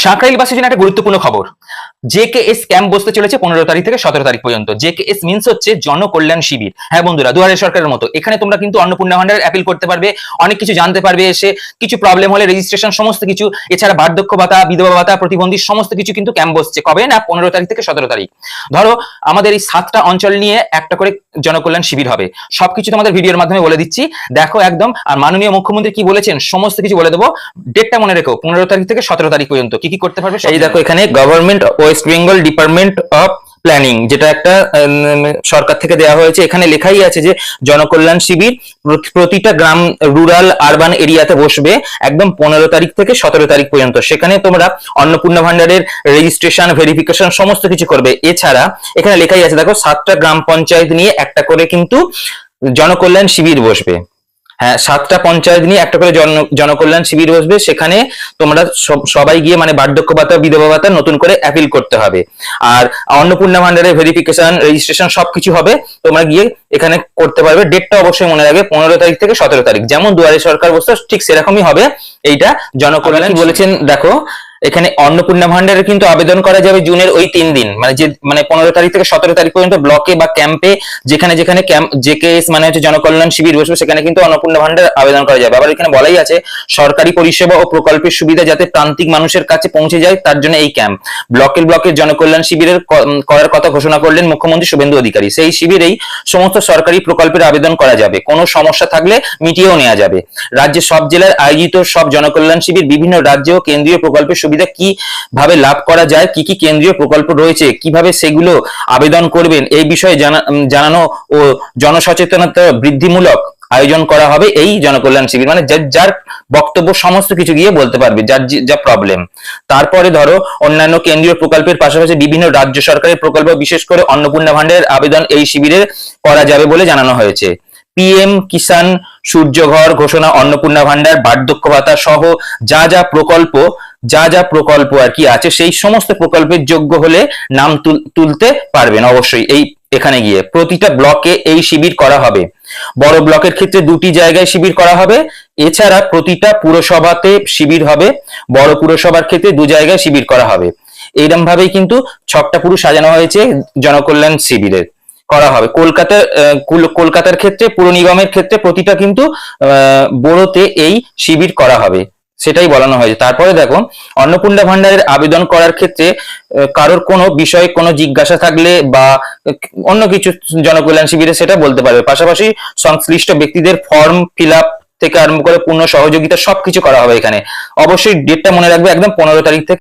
সাঁকরাইলবাসীর জন্য একটা গুরুত্বপূর্ণ খবর। জেকেএস ক্যাম্প বসতে চলেছে 15 তারিখ থেকে 17 তারিখ পর্যন্ত। জেকেএস মিন্স হচ্ছে জনকল্যাণ শিবির। হ্যাঁ বন্ধুরা, দুয়ারে সরকারের মতো এখানে তোমরা কিন্তু অন্নপূর্ণা ভান্ডারের অ্যাপিল করতে পারবে, অনেক কিছু জানতে পারবে, এসে কিছু প্রবলেম হলে রেজিস্ট্রেশন সমস্ত কিছু, এছাড়া বার্ধক্য ভাতা, বিধবা ভাতা, প্রতিবন্ধী সমস্ত কিছু কিন্তু ক্যাম্প বসছে। কবে না? 15 তারিখ থেকে 17 তারিখ। ধরো আমাদের এই 7টা অঞ্চল নিয়ে একটা করে জনকল্যাণ শিবির হবে। সবকিছু তোমাদের ভিডিওর মাধ্যমে বলে দিচ্ছি, দেখো একদম। আর মাননীয় মুখ্যমন্ত্রী কি বলেছেন সমস্ত কিছু বলে দেবো। ডেটটা মনে রেখো, 15 তারিখ থেকে 17 তারিখ পর্যন্ত কি কি করতে পারবে। এই দেখো এখানে government West Bengal department of planning, যেটা একটা সরকার থেকে দেওয়া হয়েছে, এখানে লেখাই আছে যে জনকল্যাণ শিবির প্রতিটা গ্রাম, রুরাল আরবান এরিয়াতে বসবে একদম 15 তারিখ থেকে 17 তারিখ পর্যন্ত। সেখানে তোমরা অন্নপূর্ণা ভান্ডারের রেজিস্ট্রেশন, ভেরিফিকেশন সমস্ত কিছু করবে। এছাড়া এখানে লেখাই আছে দেখো, 7টা গ্রাম পঞ্চায়েত নিয়ে একটা করে কিন্তু জনকল্যাণ শিবির বসবে। হ্যাঁ, 7টা পঞ্চায়েত নিয়ে একটা করে জনকল্যাণ শিবির বসবে। সেখানে তোমরা সবাই গিয়ে মানে বার্ধক্য ভাতা, বিধবা ভাতা নতুন করে অ্যাপিল করতে হবে। আর অন্নপূর্ণা ভান্ডারের ভেরিফিকেশন, রেজিস্ট্রেশন সবকিছু হবে, তোমরা গিয়ে এখানে করতে পারবে। ডেটটা অবশ্যই মনে রাখবে, 15 তারিখ থেকে 17 তারিখ। যেমন দুয়ারে সরকার বসতো ঠিক সেরকমই হবে এইটা জনকল্যাণ। বলেছেন দেখো, এখানে অন্নপূর্ণা ভান্ডারে কিন্তু আবেদন করা যাবে জুনের ওই 3 দিন, মানে 15 তারিখ থেকে 17 তারিখ পর্যন্ত ব্লকে বা ক্যাম্পে, যেখানে যেখানে জেকেএস মানে হচ্ছে জনকল্যাণ শিবির বসবে, সেখানে কিন্তু অন্নপূর্ণা ভান্ডার আবেদন করা যাবে। আবার এখানে বলাই আছে সরকারি পরিষেবা ও প্রকল্পের সুবিধা যাতে প্রান্তিক মানুষের কাছে পৌঁছে যায়, তার জন্য এই ক্যাম্প। ব্লকের জনকল্যাণ শিবিরের করার কথা ঘোষণা করলেন মুখ্যমন্ত্রী শুভেন্দু অধিকারী। সেই শিবিরেই সমস্ত সরকারি প্রকল্পের আবেদন করা যাবে, কোনো সমস্যা থাকলে মিটিয়েও নেওয়া যাবে। রাজ্যের সব জেলার আয়োজিত সব জনকল্যাণ শিবির বিভিন্ন রাজ্য ও কেন্দ্রীয় প্রকল্পের সুবিধা কিভাবে লাভ করা যায়, কি কি কেন্দ্রীয় প্রকল্প রয়েছে, কিভাবে সেগুলো আবেদন করবেন, এই বিষয়ে জানানো ও জনসচেতনতা বৃদ্ধিমূলক আয়োজন করা হবে এই জনকল্যাণ শিবির। মানে যার বক্তব্য সমস্ত কিছু গিয়ে বলতে পারবে, যার যা প্রবলেম। তারপরে ধরো অন্যান্য কেন্দ্রীয় প্রকল্পের পাশাপাশি বিভিন্ন রাজ্য সরকারের প্রকল্প, বিশেষ করে অন্নপূর্ণা ভান্ডারের আবেদন এই শিবিরে করা যাবে বলে জানানো হয়েছে। পিএম কিষাণ সূর্যঘর ঘোষণা, অন্নপূর্ণা ভান্ডার, বার্ধক্য ভাতা সহ যা যা প্রকল্প আর কি আছে, সেই সমস্ত প্রকল্পের যোগ্য হলে নাম তুলতে পারবেন অবশ্যই। এখানে গিয়ে প্রতিটা ব্লকে এই শিবির করা হবে। বড় ব্লকের ক্ষেত্রে 2টি জায়গায় শিবির করা হবে। এছাড়া প্রতিটা পুরসভাতে শিবির হবে। বড় পুরসভার ক্ষেত্রে 2 জায়গায় শিবির করা হবে। এইরকম ভাবেই কিন্তু ছকটা পুরো সাজানো হয়েছে জনকল্যাণ শিবিরের করা হবে। কলকাতার ক্ষেত্রে, পুর নিগমের ক্ষেত্রে প্রতিটা কিন্তু বড়তে এই শিবির করা হবে, সেটাই বলানো হয়েছে। তারপরে দেখো, অন্নপূর্ণা ভান্ডারের আবেদন করার ক্ষেত্রে কারোর কোনো বিষয়ে কোনো জিজ্ঞাসা থাকলে বা অন্য কিছু জনকল্যাণ শিবিরে সেটা বলতে পারবে। পাশাপাশি সংশ্লিষ্ট ব্যক্তিদের ফর্ম ফিল আপ থেকে আরম্ভ করে পূর্ণ সহযোগিতা সবকিছু করা হবে এখানে। অবশ্যই ডেটটা মনে রাখবে, একদম 15 তারিখ থেকে